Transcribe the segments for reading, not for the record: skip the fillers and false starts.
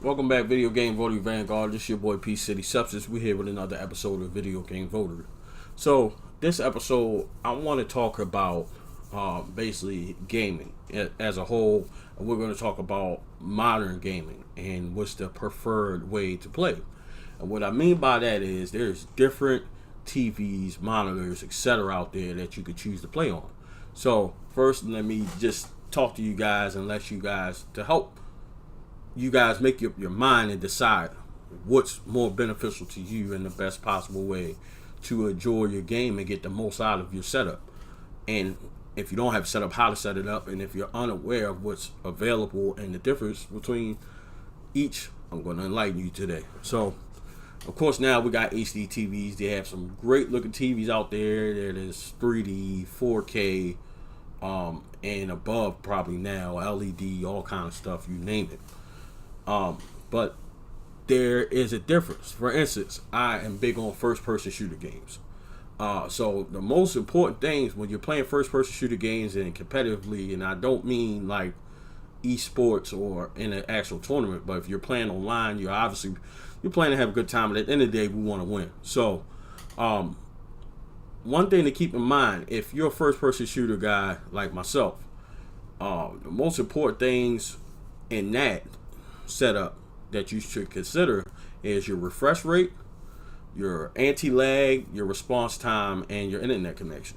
Welcome back, Video Game VOTARY Vanguard. This is your boy P City Substance. We're here with another episode of Video Game VOTARY. So, this episode, I want to talk about basically gaming as a whole. We're going to talk about modern gaming and what's the preferred way to play. And what I mean by that is there's different TVs, monitors, etc. out there that you could choose to play on. So, first, let me just talk to you guys and let you guys to help you guys make up your mind and decide what's more beneficial to you in the best possible way to enjoy your game and get the most out of your setup. And if you don't have a setup, how to set it up, and if you're unaware of what's available and the difference between each, I'm going to enlighten you today. So, of course, now we got HD TVs. They have some great looking TVs out there. There's 3D, 4K, and above probably now, LED, all kind of stuff, you name it. But there is a difference. For instance, I am big on first-person shooter games. So the most important things when you're playing first-person shooter games and competitively, and I don't mean like esports or in an actual tournament, but if you're playing online, you're playing to have a good time. And at the end of the day, we want to win. So, one thing to keep in mind, if you're a first-person shooter guy like myself, the most important things in that setup that you should consider is your refresh rate, your anti-lag, your response time, and your internet connection.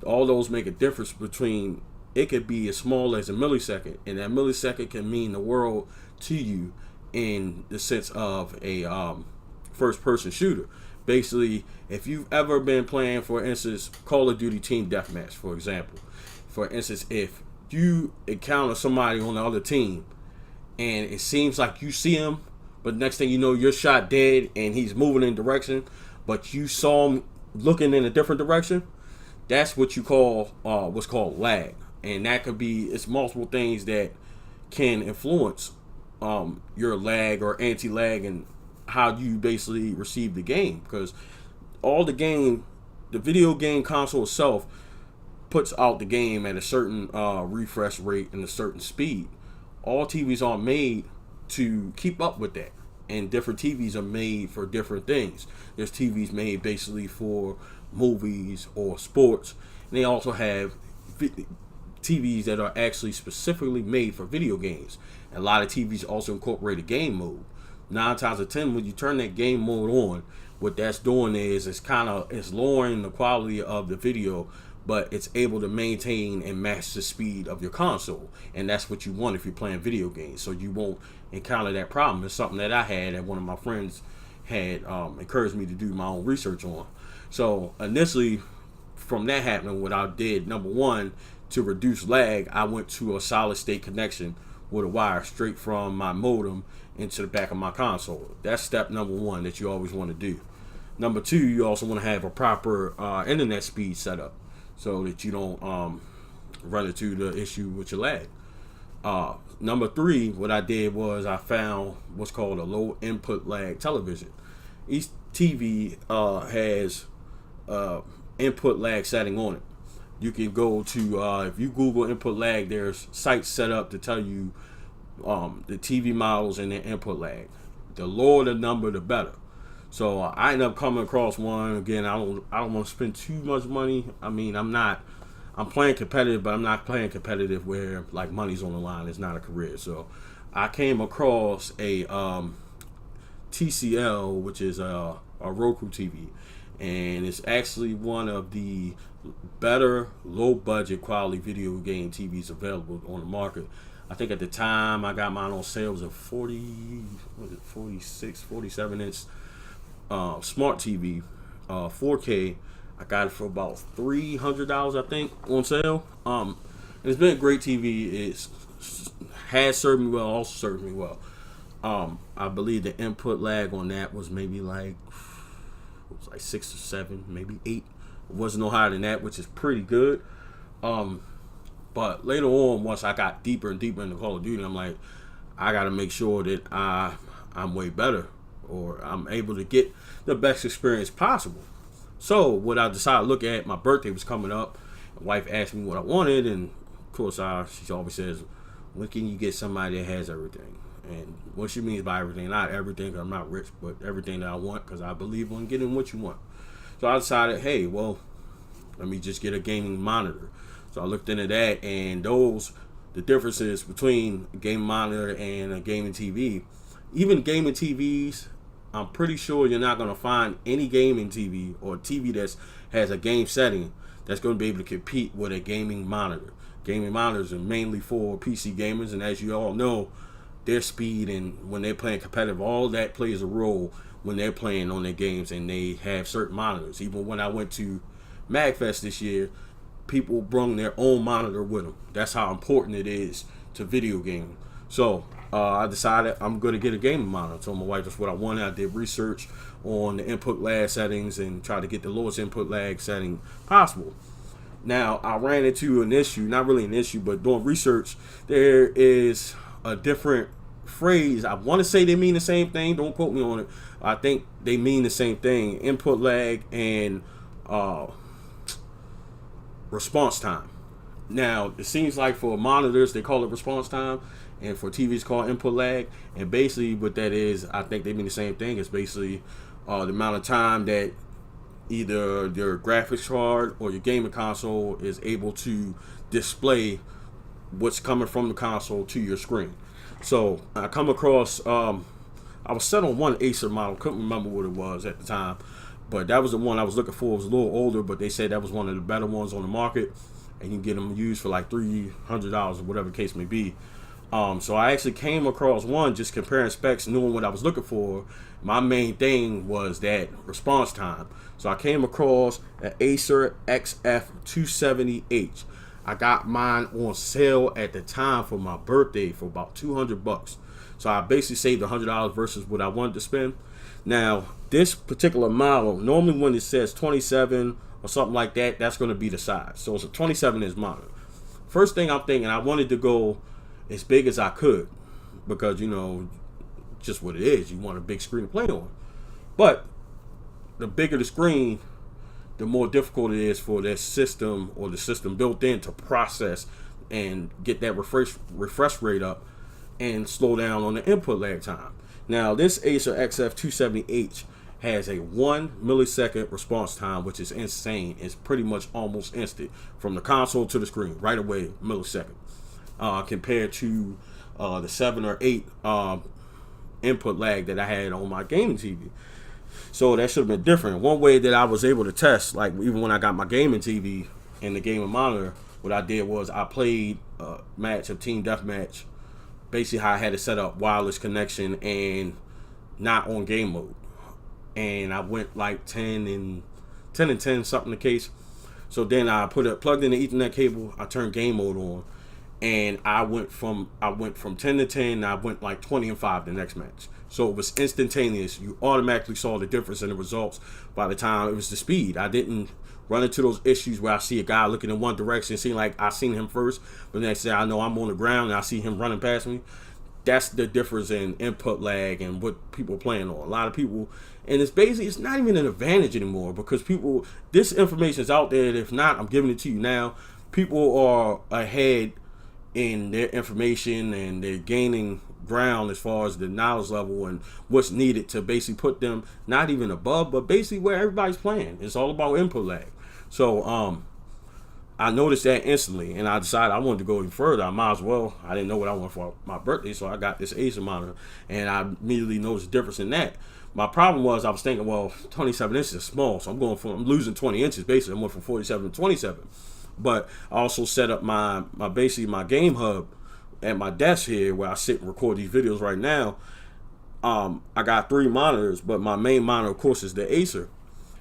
All those make a difference between, it could be as small as a millisecond, and that millisecond can mean the world to you in the sense of a first-person shooter. Basically, if you've ever been playing, for instance, Call of Duty Team Deathmatch, for example. For instance, if you encounter somebody on the other team and it seems like you see him, but next thing you know, you're shot dead and he's moving in direction, but you saw him looking in a different direction, that's what you call what's called lag. And that could be, it's multiple things that can influence your lag or anti-lag and how you basically receive the game. Because the video game console itself puts out the game at a certain refresh rate and a certain speed. All TVs aren't made to keep up with that, and different TVs are made for different things. There's TVs made basically for movies or sports, and they also have TVs that are actually specifically made for video games. And a lot of TVs also incorporate a game mode. 9 times out of 10, when you turn that game mode on, what that's doing is it's lowering the quality of the video, but it's able to maintain and match the speed of your console. And that's what you want if you're playing video games, so you won't encounter that problem. It's something that I had, that one of my friends had encouraged me to do my own research on. So initially, from that happening, what I did, number one, to reduce lag, I went to a solid state connection with a wire straight from my modem into the back of my console. That's step number one that you always want to do. Number two, you also want to have a proper internet speed set up, so that you don't run into the issue with your lag. Number three, what I did was I found what's called a low input lag television. Each TV has input lag setting on it. You can go to, if you Google input lag, there's sites set up to tell you the TV models and their input lag. The lower the number, the better. So I ended up coming across one. Again, I don't want to spend too much money. I mean, I'm playing competitive, but I'm not playing competitive where like money's on the line. It's not a career. So I came across a TCL, which is a Roku TV, and it's actually one of the better low budget quality video game TVs available on the market. I think at the time I got mine on sale, it was a 47 inch smart TV, 4K. I got it for about $300, I think, on sale. And it's been a great TV. It has served me well, also served me well. I believe the input lag on that was maybe like 6 or 7, maybe 8. It wasn't no higher than that, which is pretty good. But later on, once I got deeper and deeper into Call of Duty, I'm like, I got to make sure that I'm way better, or I'm able to get the best experience possible. So what I decided to look at, my birthday was coming up. My wife asked me what I wanted, and of course she always says, when can you get somebody that has everything? And what she means by everything, not everything, 'cause I'm not rich, but everything that I want, because I believe in getting what you want. So I decided, hey, well, let me just get a gaming monitor. So I looked into that, and the differences between a gaming monitor and a gaming TV. Even gaming TVs, I'm pretty sure you're not going to find any gaming TV or TV that has a game setting that's going to be able to compete with a gaming monitor. Gaming monitors are mainly for PC gamers, and as you all know, their speed and when they're playing competitive, all that plays a role when they're playing on their games, and they have certain monitors. Even when I went to MagFest this year, people brought their own monitor with them. That's how important it is to video gaming. So I decided I'm going to get a gaming monitor. I told my wife that's what I wanted. I did research on the input lag settings and tried to get the lowest input lag setting possible. Now, I ran into an issue, not really an issue, but doing research, there is a different phrase. I want to say they mean the same thing. Don't quote me on it. I think they mean the same thing. Input lag and response time. Now, it seems like for monitors, they call it response time, and for TVs, called input lag. And basically what that is, I think they mean the same thing. It's basically the amount of time that either your graphics card or your gaming console is able to display what's coming from the console to your screen. So I come across, I was set on one Acer model, couldn't remember what it was at the time, but that was the one I was looking for. It was a little older, but they said that was one of the better ones on the market, and you can get them used for like $300 or whatever the case may be. So I actually came across one, just comparing specs, knowing what I was looking for. My main thing was that response time. So I came across an Acer XF270H. I got mine on sale at the time for my birthday for about $200. So I basically saved $100 versus what I wanted to spend. Now, this particular model, normally when it says 27 or something like that, that's going to be the size. So it's a 27-inch monitor. First thing I'm thinking, I wanted to go as big as I could because, you know, just what it is. You want a big screen to play on. But the bigger the screen, the more difficult it is for that system or the system built in to process and get that refresh rate up and slow down on the input lag time. Now, this Acer XF270H has a 1 millisecond response time, which is insane. It's pretty much almost instant from the console to the screen, right away, millisecond, compared to the 7 or 8 input lag that I had on my gaming TV. So that should have been different. One way that I was able to test, like even when I got my gaming TV and the gaming monitor, what I did was I played a match, a team deathmatch, basically how I had it set up, wireless connection and not on game mode. And I went like 10 and 10, something the case. So then I plugged in the Ethernet cable, I turned game mode on, and I went from 10 to 10, I went like 20 and 5 the next match. So it was instantaneous. You automatically saw the difference in the results by the time it was the speed. I didn't run into those issues where I see a guy looking in one direction, seeing like I seen him first, but the next thing I know I'm on the ground and I see him running past me. That's the difference in input lag and what people are playing on. A lot of people, and it's not even an advantage anymore because this information is out there. And if not, I'm giving it to you now. People are ahead in their information and they're gaining ground as far as the knowledge level and what's needed to basically put them not even above, but basically where everybody's playing. It's all about input lag. So I noticed that instantly, and I decided I wanted to go even further. I might as well. I didn't know what I wanted for my birthday, so I got this Acer monitor, and I immediately noticed the difference in that. My problem was I was thinking, well, 27 inches is small, so I'm losing 20 inches basically. I went from 47 to 27. But I also set up my game hub at my desk here where I sit and record these videos right now. I got 3 monitors, but my main monitor, of course, is the Acer.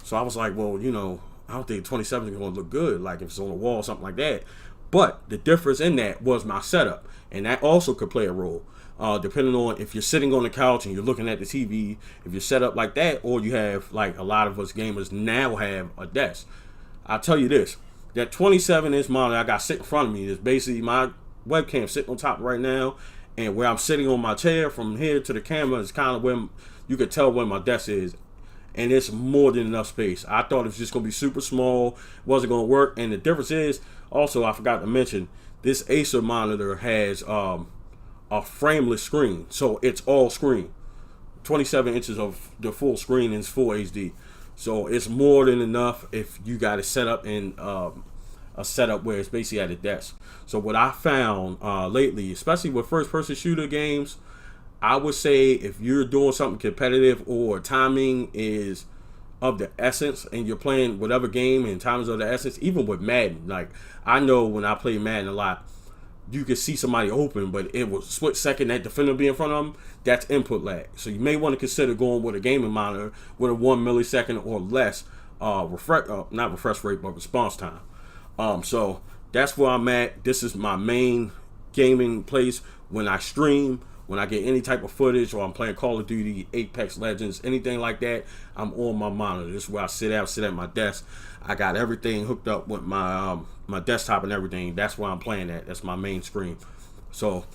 So I was like, well, you know, I don't think 27 is going to look good, like if it's on the wall or something like that. But the difference in that was my setup, and that also could play a role. Depending on if you're sitting on the couch and you're looking at the TV, if you're set up like that, or you have, like a lot of us gamers now have a desk. I'll tell you this, that 27-inch monitor I got sitting in front of me is basically my webcam sitting on top right now, and where I'm sitting on my chair from here to the camera is kind of where you could tell where my desk is, and it's more than enough space. I thought it was just going to be super small, wasn't going to work, and the difference is, also I forgot to mention, this Acer monitor has a frameless screen, so it's all screen. 27 inches of the full screen is full HD, so it's more than enough if you got it set up in a setup where it's basically at a desk. So what I found lately, especially with first-person shooter games, I would say if you're doing something competitive or timing is of the essence and you're playing whatever game and time is of the essence, even with Madden, like I know when I play Madden a lot, you could see somebody open, but it was split second that defender be in front of them. That's input lag. So you may want to consider going with a gaming monitor with a 1 millisecond or less not refresh rate, but response time. So that's where I'm at. This is my main gaming place when I stream. When I get any type of footage or I'm playing Call of Duty, Apex Legends, anything like that, I'm on my monitor. This is where I sit at my desk. I got everything hooked up with my my desktop and everything. That's where I'm playing at. That's my main screen. So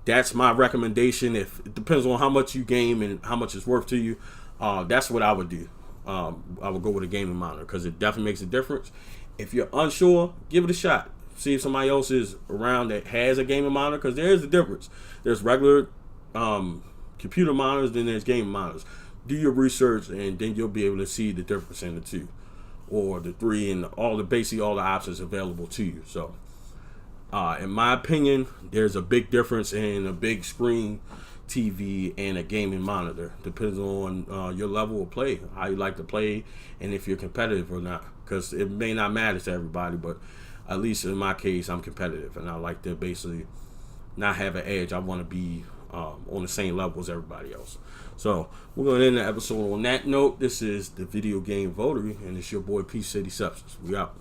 that's my recommendation. If it depends on how much you game and how much it's worth to you, that's what I would do. I would go with a gaming monitor because it definitely makes a difference. If you're unsure, give it a shot. See if somebody else is around that has a gaming monitor, because there is a difference. There's regular computer monitors, then there's gaming monitors. Do your research, and then you'll be able to see the difference in the two, or the three, and all the options available to you. So, in my opinion, there's a big difference in a big screen TV and a gaming monitor. Depends on your level of play, how you like to play, and if you're competitive or not. Because it may not matter to everybody, but at least in my case, I'm competitive, and I like to basically not have an edge. I want to be on the same level as everybody else. So we're going to end the episode on that note. This is the Video Game Votary, and it's your boy P City Substance. We out.